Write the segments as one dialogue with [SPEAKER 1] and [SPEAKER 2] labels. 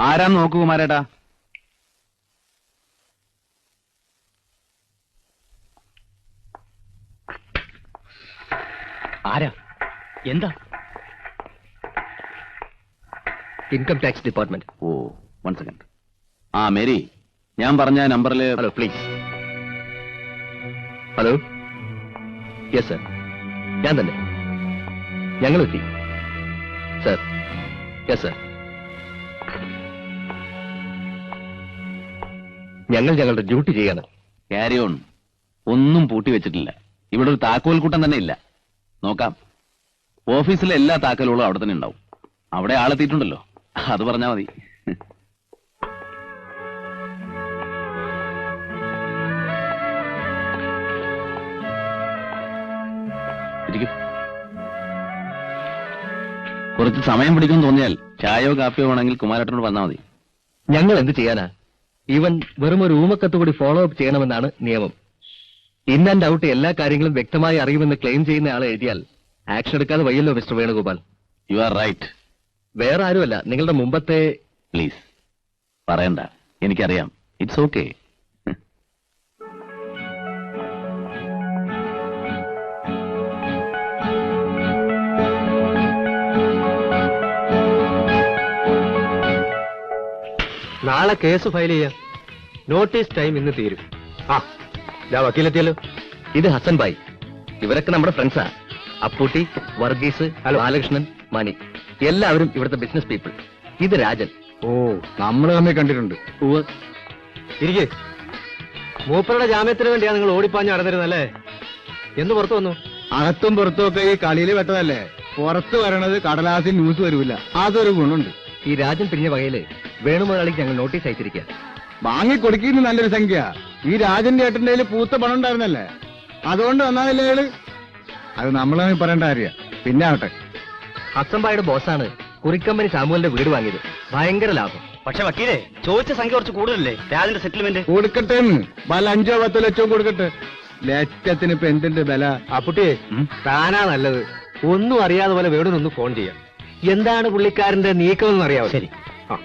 [SPEAKER 1] ആരാന്ന് നോക്കൂ കുമാരേട്ടാ.
[SPEAKER 2] ആരാ? എന്താ?
[SPEAKER 3] Income tax department.
[SPEAKER 1] ഓ, 1 സെക്കൻഡ്. ആ മേരി, ഞാൻ പറഞ്ഞ നമ്പറിൽ.
[SPEAKER 3] Hello, please. Hello. Yes sir, ഞാൻ തന്നെ. ഞങ്ങൾ എത്തി സർ. Yes sir. ഞങ്ങൾ ഞങ്ങളുടെ ഡ്യൂട്ടി ചെയ്യാണ്.
[SPEAKER 1] Carry on. ഒന്നും പൂട്ടി വെച്ചിട്ടില്ല. ഇവിടെ ഒരു താക്കോൽ കൂട്ടം തന്നെ ഇല്ല. നോക്കാം. ഓഫീസിലെ എല്ലാ താക്കോലുകളും അവിടെ തന്നെ ഉണ്ടാവും. അവിടെ ആളെത്തിയിട്ടുണ്ടല്ലോ, അത് പറഞ്ഞാൽ മതി. കുറച്ച് സമയം പിടിക്കുമെന്ന് തോന്നിയാൽ ചായയോ കാപ്പിയോ വേണമെങ്കിൽ കുമാരേട്ടനോട് പറഞ്ഞാൽ മതി.
[SPEAKER 3] ഞങ്ങൾ എന്ത് ചെയ്യാനാ? ഈവൻ വെറും ഒരു ഊമക്കത്ത് കൂടി ഫോളോ അപ്പ് ചെയ്യണമെന്നാണ് നിയമം. ഇൻ ആൻഡ് ഔട്ട് എല്ലാ കാര്യങ്ങളും വ്യക്തമായി അറിയുമെന്ന് ക്ലെയിം ചെയ്യുന്ന ആളെ എഴുതിയാൽ ആക്ഷൻ എടുക്കാതെ വയ്യല്ലോ mister Venugopal.
[SPEAKER 1] You are right.
[SPEAKER 3] വേറെ ആരുമല്ല, നിങ്ങളുടെ മുമ്പത്തെ.
[SPEAKER 1] പ്ലീസ് പറയണ്ട, എനിക്കറിയാം. It's okay.
[SPEAKER 2] നാളെ കേസ് ഫയൽ ചെയ്യാം. നോട്ടീസ് ടൈം ഇന്ന് തീരും. ആ, വക്കീലെത്തിയല്ലോ.
[SPEAKER 3] ഇത് ഹസൻ ഭായ്. ഇവരൊക്കെ നമ്മുടെ ഫ്രണ്ട്സാ. അപ്പൂട്ടി, വർഗീസ്, ബാലകൃഷ്ണൻ, മണി, എല്ലാവരും ഇവിടുത്തെ ബിസിനസ് പീപ്പിൾ. ഇത് രാജൻ.
[SPEAKER 2] ഓ, നമ്മൾ തമ്മിൽ കണ്ടിട്ടുണ്ട്. ഇരിക്കേ. മൂപ്പറുടെ ജാമ്യത്തിന് വേണ്ടിയാ നിങ്ങൾ ഓടിപ്പാഞ്ഞ് നടന്നിരുന്നല്ലേ? എന്ന് പുറത്തു വന്നു?
[SPEAKER 4] അകത്തും പുറത്തും ഒക്കെ ഈ കളിയിൽ പെട്ടതല്ലേ. പുറത്ത് വരണത് കടലാസിൽ ന്യൂസ് വരൂല. അതൊരു ഗുണുണ്ട്.
[SPEAKER 3] ഈ രാജൻ പിരിഞ്ഞ വകയില് വേണുമുതലാളിക്ക് ഞങ്ങൾ നോട്ടീസ് അയച്ചിരിക്കുക.
[SPEAKER 4] വാങ്ങിക്കൊടുക്കുന്ന നല്ലൊരു സംഖ്യ. ഈ രാജന്റെ ഏട്ടന്റെ കയ്യിൽ പൂത്ത പണം ഉണ്ടായിരുന്നല്ലേ, അതുകൊണ്ട് വന്നാലല്ലേ അയാള്. അത് നമ്മളെ പറയേണ്ട കാര്യ. പിന്നെ ആവട്ടെ.
[SPEAKER 3] ഹസൻ ഭായിയുടെ ബോസാണ് കുറിക്കമ്പനി സാമുവലിന്റെ വീട് വാങ്ങിയത്. ഭയങ്കര ലാഭം.
[SPEAKER 2] പക്ഷെ വക്കീലേ, ചോദിച്ച സംഖ്യ കുറച്ച് കൂടുതലല്ലേ രാജന്റെ സെറ്റിൽമെന്റ്?
[SPEAKER 4] കൊടുക്കട്ടെ, വല്ല 5-10 ലക്ഷം കൊടുക്കട്ടെ. ലക്ഷത്തിന് ഇപ്പൊ എന്തിന്റെ ബല?
[SPEAKER 2] അപ്പുട്ടിയെ, താനാ നല്ലത്. ഒന്നും അറിയാതെ പോലെ വേടൊന്ന് ഫോൺ ചെയ്യാം. എന്താണ് പുള്ളിക്കാരന്റെ നീക്കമെന്ന് അറിയാവോ? ശരി. ആ,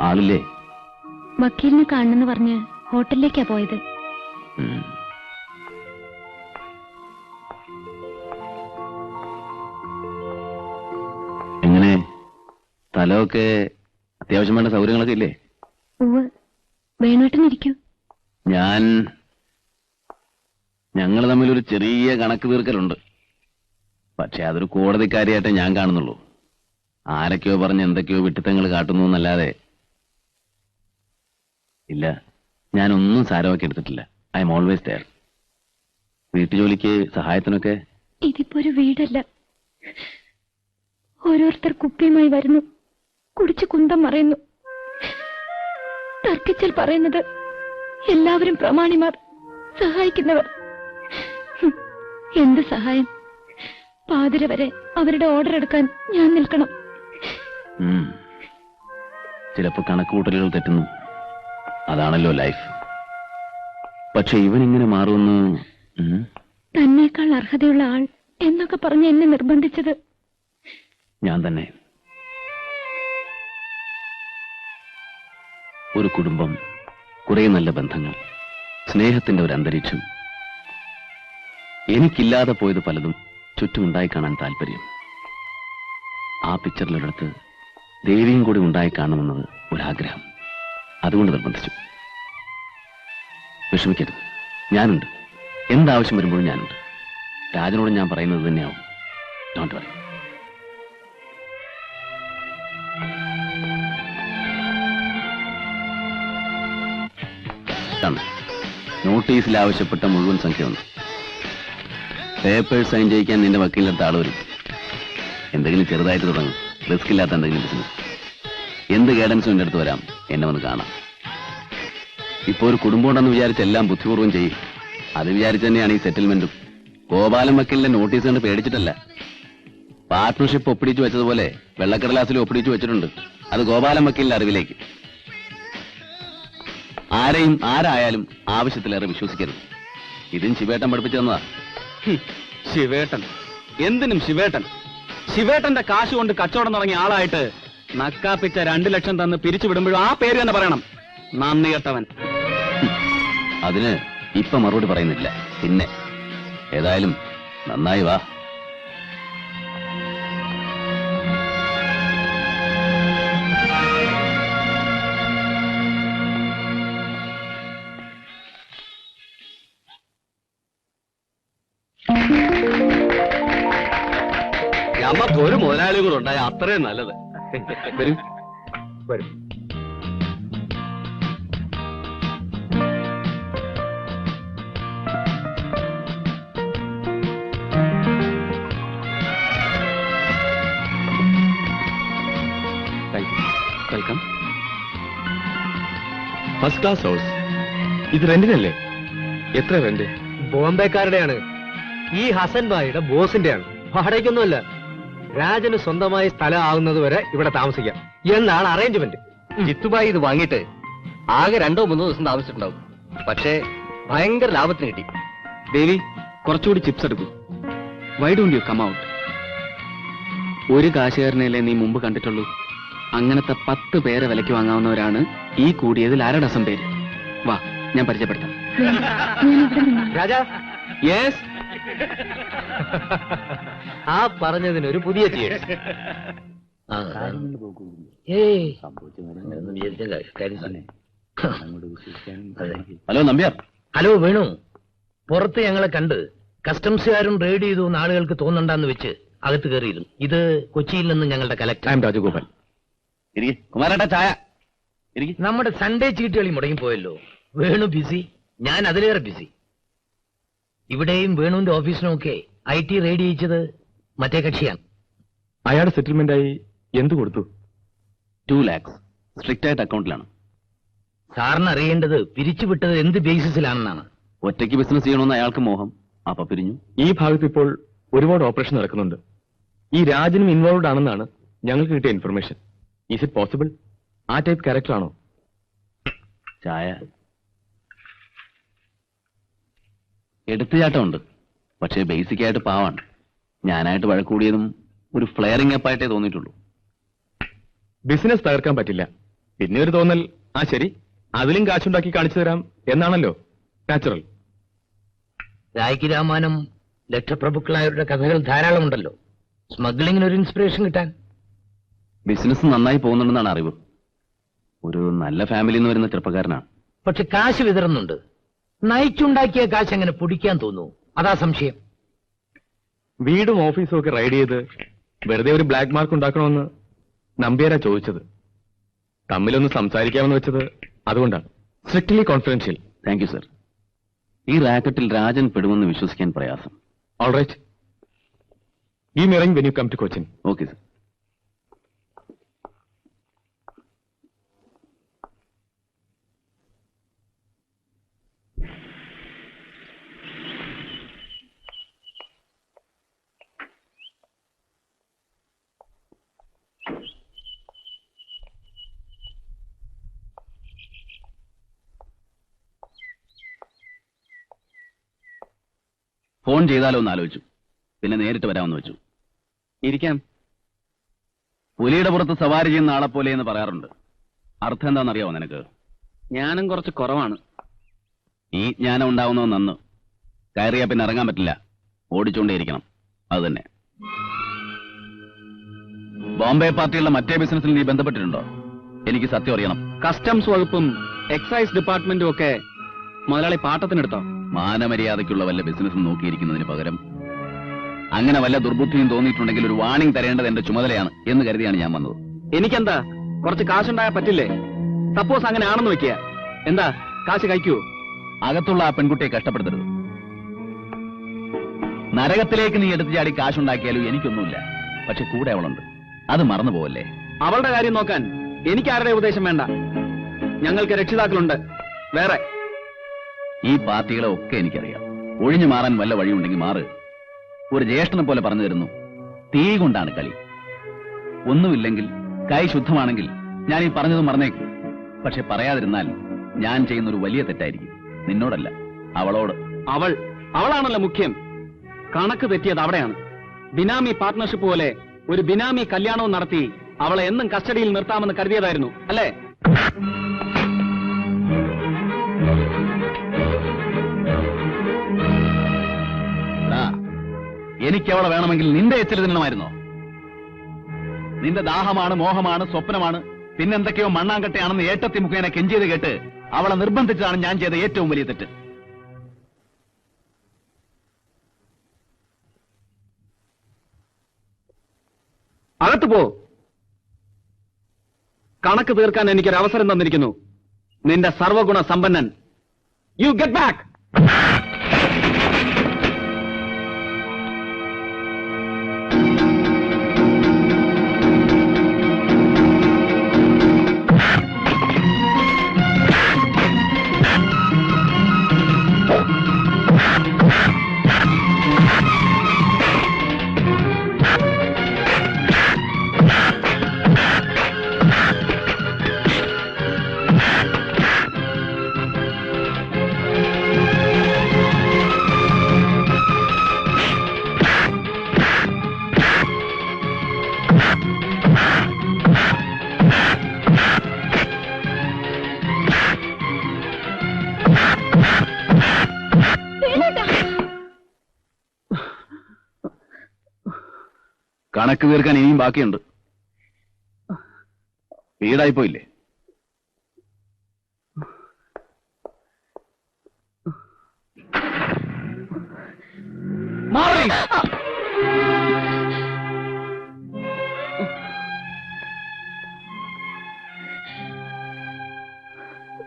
[SPEAKER 1] ആളില്ലേ?
[SPEAKER 5] വക്കീലിനെ കാണണമെന്ന് പറഞ്ഞ് ഹോട്ടലിലേക്കാ പോയത്.
[SPEAKER 1] എങ്ങനെ സ്ഥലമൊക്കെ അത്യാവശ്യം വേണ്ട സൗകര്യങ്ങളൊക്കെ ഇല്ലേ?
[SPEAKER 5] ഉവ്വ്, വേണോട്ടനിരിക്കൂ.
[SPEAKER 1] ഞങ്ങൾ തമ്മിലൊരു ചെറിയ കണക്ക് തീർക്കലുണ്ട്. പക്ഷെ അതൊരു കോടതിക്കാരിയായിട്ടേ ഞാൻ കാണുന്നുള്ളൂ. ആരൊക്കെയോ പറഞ്ഞ് എന്തൊക്കെയോ വിട്ടിത്തങ്ങൾ കാട്ടുന്നു എന്നല്ലാതെ. ഇല്ല, ഞാനൊന്നും സാരമാക്കി എടുത്തിട്ടില്ല. I am always there. വീട്ടുജോലിക്ക് സഹായത്തിനൊക്കെ.
[SPEAKER 5] ഇതിപ്പോ ഒരു വീടല്ല. ഓരോരുത്തർ കുപ്പിയുമായി വരുന്നു, കുടിച്ച് കുന്തം മറയുന്നു. തർക്കിച്ചാൽ പറയുന്നത് എല്ലാവരും പ്രമാണിമാർ, സഹായിക്കുന്നവർ. എന്ത് സഹായം? പാതിര വരെ അവരുടെ ഓർഡർ എടുക്കാൻ ഞാൻ നിൽക്കണം.
[SPEAKER 1] ചിലപ്പോ കണക്കുകൂട്ടലുകൾ തെറ്റുന്നു. അതാണല്ലോ ലൈഫ്. പക്ഷെ ഇവനിങ്ങനെ മാറുമെന്ന്.
[SPEAKER 5] തന്നേക്കാൾ അർഹതയുള്ള ആൾ എന്നൊക്കെ പറഞ്ഞ് എന്നെ നിർബന്ധിച്ചത്
[SPEAKER 1] ഞാൻ തന്നെ. ഒരു കുടുംബം, കുറെ നല്ല ബന്ധങ്ങൾ, സ്നേഹത്തിന്റെ ഒരു അന്തരീക്ഷം. എനിക്കില്ലാതെ പോയത് പലതും ചുറ്റുമുണ്ടായി കാണാൻ താല്പര്യം. ആ പിക്ചറിലൊരിടത്ത് ദേവിയും കൂടി ഉണ്ടായി കാണണമെന്നത് ഒരാഗ്രഹം. അതുകൊണ്ട് നിർബന്ധിച്ചു. വിഷമിക്കരുത്, ഞാനുണ്ട്. എന്താവശ്യം വരുമ്പോഴും ഞാനുണ്ട്. രാജനോട് ഞാൻ പറയുന്നത് തന്നെയാവും. Don't worry. നോട്ടീസിൽ ആവശ്യപ്പെട്ട മുഴുവൻ സംഖ്യ ഉണ്ട്. പേപ്പേഴ്സ് സൈൻ ചെയ്യിക്കാൻ നിന്റെ വക്കീലിനടുത്ത് ആള് വരും. എന്തെങ്കിലും ചെറുതായിട്ട് തുടങ്ങും, റിസ്ക് ഇല്ലാത്ത എന്തെങ്കിലും ബിസിനസ്. എന്ത് ഗൈഡൻസും എൻ്റെ അടുത്ത് വരാം, എന്നെ വന്ന് കാണാം. ഇപ്പൊ ഒരു കുടുംബം ഉണ്ടെന്ന് വിചാരിച്ച് എല്ലാം ബുദ്ധിപൂർവ്വം ചെയ്യും. അത് വിചാരിച്ച് തന്നെയാണ് ഈ സെറ്റിൽമെന്റും. ഗോപാലൻ വക്കീലിന്റെ നോട്ടീസ് കണ്ട് പേടിച്ചിട്ടല്ല. പാർട്ട്ണർഷിപ്പ് ഒപ്പിടിച്ചു വെച്ചതുപോലെ വെള്ളക്കടലാസിൽ ഒപ്പിടിച്ചു വെച്ചിട്ടുണ്ട്. അത് ഗോപാലൻ വക്കീലിന്റെ അറിവിലേക്ക്. ആരെയും ആരായാലും ആവശ്യത്തിലേറെ വിശ്വസിക്കരുത്. ഇതും ശിവേട്ടൻ പഠിപ്പിച്ചു തന്നതാ.
[SPEAKER 6] ശിവേട്ടൻ എന്തിനും ശിവേട്ടൻ. ശിവേട്ടന്റെ കാശ് കൊണ്ട് കച്ചവടം തുടങ്ങിയ ആളായിട്ട് നക്കാപ്പിച്ച 2 ലക്ഷം തന്ന് പിരിച്ചുവിടുമ്പോഴും ആ പേര് തന്നെ പറയണം, നന്ദി കെട്ടവൻ.
[SPEAKER 1] അതിന് ഇപ്പൊ മറുപടി പറയുന്നില്ല. പിന്നെ ഏതായാലും നന്നായി വാ.
[SPEAKER 6] ഞമ്മക്ക് ഒരു മുതലാളിയും കൂടെ ഉണ്ടായ അത്രയും നല്ലത്.
[SPEAKER 2] വരും വരും.
[SPEAKER 6] വെൽക്കം.
[SPEAKER 3] First class house. ഇത് റെന്റിനല്ലേ? എത്ര റെന്റ്?
[SPEAKER 2] ബോംബെക്കാരുടെയാണ്. ഈ ഹസൻ ഭായിയുടെ ബോസിന്റെയാണ്. വാടകയ്ക്കൊന്നുമല്ല. രാജന് സ്വന്തമായി സ്ഥലം ആവുന്നത് വരെ ഇവിടെ താമസിക്കാം എന്നാണ് അറേഞ്ച്മെന്റ്.
[SPEAKER 3] ജിത്തുബായി ഇത് വാങ്ങിയിട്ട് ആകെ 2-3 ദിവസം താമസിച്ചിട്ടുണ്ടാവും. പക്ഷേ ഭയങ്കര ലാഭത്തിന് കിട്ടി.
[SPEAKER 6] ദേവി, കുറച്ചുകൂടി ചിപ്സ് എടുക്കൂ. Why don't you come out? ഒരു കാശുകാരനെയല്ലേ നീ മുമ്പ് കണ്ടിട്ടുള്ളൂ. അങ്ങനത്തെ 10 പേരെ വിലയ്ക്ക് വാങ്ങാവുന്നവരാണ് ഈ കൂടിയതിൽ 1/2 ഡസൻ പേര്. വാ, ഞാൻ പരിചയപ്പെടുത്താം.
[SPEAKER 2] രാജാ,
[SPEAKER 6] യെസ്.
[SPEAKER 2] ആ പറഞ്ഞതിനൊരു പുതിയ തീയതി.
[SPEAKER 1] ഹലോ നമ്പ്യാർ.
[SPEAKER 7] ഹലോ വേണു, പുറത്ത് ഞങ്ങളെ കണ്ട് കസ്റ്റംസുകാരും റെയ്ഡ് ചെയ്തു ആളുകൾക്ക് തോന്നണ്ടെന്ന് വെച്ച് അകത്ത് കയറിയിരുന്നു. ഇത് കൊച്ചിയിൽ നിന്ന് ഞങ്ങളുടെ കലക്ടർ.
[SPEAKER 3] രാജഗോപാൽ.
[SPEAKER 1] കുമാരേട്ടാ ചായ.
[SPEAKER 7] നമ്മുടെ സൺഡേ ചീട്ടുകളി മുടങ്ങിപ്പോയല്ലോ. വേണു ബിസി, ഞാൻ അതിലേറെ ബിസി. ഇവിടെയും വേണുവിന്റെ ഓഫീസിനുമൊക്കെ IT റെയ്ഡ് ചെയ്യിച്ചത് മറ്റേ കക്ഷിയാണ്.
[SPEAKER 3] അയാളുടെ സെറ്റിൽമെന്റായി എന്ത് കൊടുത്തു?
[SPEAKER 1] 2 lakhs സ്ട്രിക്റ്റ് ആയിട്ട് അക്കൗണ്ടിലാണ്.
[SPEAKER 7] സാറിന് അറിയേണ്ടത് പിരിച്ചുവിട്ടത് എന്ത് ബേസിസിലാണെന്നാണ്.
[SPEAKER 1] ഒറ്റയ്ക്ക് ബിസിനസ് ചെയ്യണമെന്ന് അയാൾക്ക് മോഹം. അപ്പൊ പിരിഞ്ഞു.
[SPEAKER 3] ഈ ഭാഗത്ത് ഇപ്പോൾ ഒരുപാട് ഓപ്പറേഷൻ നടക്കുന്നുണ്ട്. ഈ രാജനും ഇൻവോൾവ് ആണെന്നാണ് ഞങ്ങൾക്ക് കിട്ടിയ ഇൻഫർമേഷൻ. Is it possible? ആ ടൈപ്പ് ക്യാരക്ടർ ആണോ?
[SPEAKER 1] ചായ. എടുത്തുചാട്ടമുണ്ട്, പക്ഷേ ബേസിക് ആയിട്ട് പാവാണ്. ഞാനായിട്ട് വഴക്കൂടിയതും ഒരു ഫ്ലെയറിംഗ് അപ്പായിട്ടേ തോന്നിയിട്ടുള്ളൂ.
[SPEAKER 3] ബിസിനസ് തകർക്കാൻ പറ്റില്ല. പിന്നെ ഒരു തോന്നൽ, ആ ശരി അതിലും കാശുണ്ടാക്കി കാണിച്ചു തരാം എന്നാണല്ലോ. നാച്ചുറൽ.
[SPEAKER 7] രായ്ക്ക് രാമാനം, ലക്ഷപ്രഭുക്കളായവരുടെ കഥകൾ ധാരാളമുണ്ടല്ലോ. സ്മഗ്ലിങ്ങിന് ഒരു ഇൻസ്പിറേഷൻ കിട്ടാൻ.
[SPEAKER 1] ബിസിനസ് നന്നായി പോകുന്നുണ്ടെന്നാണ് അറിവ്. ഒരു നല്ല ഫാമിലിയിൽ നിന്ന് വരുന്ന ചെറുപ്പക്കാരനാണ്.
[SPEAKER 7] പക്ഷെ കാശ് വിതറുന്നുണ്ട്. നയിച്ചുണ്ടാക്കിയ കാശ് എങ്ങനെ പൊടിക്കാൻ തോന്നുന്നു? അതാ സംശയം.
[SPEAKER 3] വീടും ഓഫീസും ഒക്കെ റൈഡ് ചെയ്ത് വെറുതെ ഒരു ബ്ലാക്ക് മാർക്ക് ഉണ്ടാക്കണമെന്ന് നമ്പ്യാരാ ചോദിച്ചത്. തമ്മിലൊന്ന് സംസാരിക്കാമെന്ന് വെച്ചത് അതുകൊണ്ടാണ്. Strictly confidential.
[SPEAKER 1] Thank you sir. ഈ റാക്കറ്റിൽ രാജൻ പെടുമെന്ന് വിശ്വസിക്കാൻ പ്രയാസം.
[SPEAKER 3] All right. Give me ring when you come to Cochin.
[SPEAKER 1] Okay sir. Phone ചെയ്താലോ എന്ന് ആലോചിച്ചു. പിന്നെ നേരിട്ട് വരാമെന്ന് വെച്ചു.
[SPEAKER 6] ഇരിക്കാം.
[SPEAKER 1] പുലിയുടെ പുറത്ത് സവാരി ചെയ്യുന്ന ആളെ പോലെ എന്ന് പറയാറുണ്ട്. അർത്ഥം എന്താണെന്നറിയാമോ നിനക്ക്?
[SPEAKER 6] ജ്ഞാനം കുറച്ച് കുറവാണ്.
[SPEAKER 1] ഈ ജ്ഞാനം ഉണ്ടാവുന്നത് നന്ന്. കയറിയാ പിന്നെ ഇറങ്ങാൻ പറ്റില്ല. ഓടിച്ചുകൊണ്ടേയിരിക്കണം. അത് തന്നെ. ബോംബെ പാർട്ടിയുള്ള മറ്റേ ബിസിനസ്സിൽ നീ ബന്ധപ്പെട്ടിട്ടുണ്ടോ? എനിക്ക് സത്യം അറിയണം.
[SPEAKER 6] കസ്റ്റംസ് വകുപ്പും എക്സൈസ് ഡിപ്പാർട്ട്മെന്റും ഒക്കെ മുതലാളി പാട്ടത്തിനെടുത്തോ?
[SPEAKER 1] മാനമര്യാദയ്ക്കുള്ള വല്ല ബിസിനസ്സും നോക്കിയിരിക്കുന്നതിന് പകരം അങ്ങനെ വല്ല ദുർബുദ്ധിയും തോന്നിയിട്ടുണ്ടെങ്കിൽ ഒരു വാണിംഗ് തരേണ്ടത് എന്റെ ചുമതലയാണ് എന്ന് കരുതിയാണ് ഞാൻ വന്നത്.
[SPEAKER 6] എനിക്കെന്താ, കുറച്ച് കാശുണ്ടായാൽ പറ്റില്ലേ? സപ്പോസ് അങ്ങനെ ആണെന്ന് വെക്കുക, എന്താ കാശ് കഴിക്കുവോ?
[SPEAKER 1] അകത്തുള്ള ആ പെൺകുട്ടിയെ കഷ്ടപ്പെടുത്തരുത്. നരകത്തിലേക്ക് നീ എടുത്തു ചാടി കാശുണ്ടാക്കിയാലും എനിക്കൊന്നുമില്ല. പക്ഷെ കൂടെ അവളുണ്ട്. അത് മറന്നു പോവല്ലേ.
[SPEAKER 6] അവളുടെ കാര്യം നോക്കാൻ എനിക്ക് ആരുടെ ഉപദേശം വേണ്ട. ഞങ്ങൾക്ക് രക്ഷിതാക്കളുണ്ട്. വേറെ.
[SPEAKER 1] ഈ പാർട്ടികളെ ഒക്കെ എനിക്കറിയാം. ഒഴിഞ്ഞു മാറാൻ വല്ല വഴിയുണ്ടെങ്കിൽ മാറ്. ഒരു ജ്യേഷ്ഠനെ പോലെ പറഞ്ഞു തരുന്നു, തീ കൊണ്ടാണ് കളി. ഒന്നുമില്ലെങ്കിൽ കൈ ശുദ്ധമാണെങ്കിൽ ഞാൻ ഈ പറഞ്ഞത് മറന്നേക്കും. പക്ഷെ പറയാതിരുന്നാൽ ഞാൻ ചെയ്യുന്ന ഒരു വലിയ തെറ്റായിരിക്കും. നിന്നോടല്ല, അവളോട്.
[SPEAKER 6] അവളാണല്ലോ മുഖ്യം. കണക്ക് തെറ്റിയത് അവിടെയാണ്. ബിനാമി പാർട്ട്ണർഷിപ്പ് പോലെ ഒരു ബിനാമി കല്യാണവും നടത്തി അവളെ എന്നും കസ്റ്റഡിയിൽ നിർത്താമെന്ന് കരുതിയതായിരുന്നു അല്ലേ?
[SPEAKER 1] എനിക്കവളെ വേണമെങ്കിൽ നിന്റെ എച്ചിൽ തിന്നണമായിരുന്നോ? നിന്റെ ദാഹമാണ്, മോഹമാണ്, സ്വപ്നമാണ്, പിന്നെന്തൊക്കെയോ മണ്ണാങ്കട്ടയാണെന്ന് ഏട്ടത്തി മുഖേന കെഞ്ചിയത് കേട്ട് അവളെ നിർബന്ധിച്ചതാണ് ഞാൻ ചെയ്ത ഏറ്റവും വലിയ തെറ്റ്.
[SPEAKER 6] അകത്ത് പോ. കണക്ക് തീർക്കാൻ എനിക്കൊരു അവസരം തന്നിരിക്കുന്നു. നിന്റെ സർവഗുണ സമ്പന്നൻ. You get back.
[SPEAKER 1] കണക്ക് തീർക്കാൻ ഇനിയും ബാക്കിയുണ്ട്. വീടായിപ്പോയില്ലേ?
[SPEAKER 6] മാറി.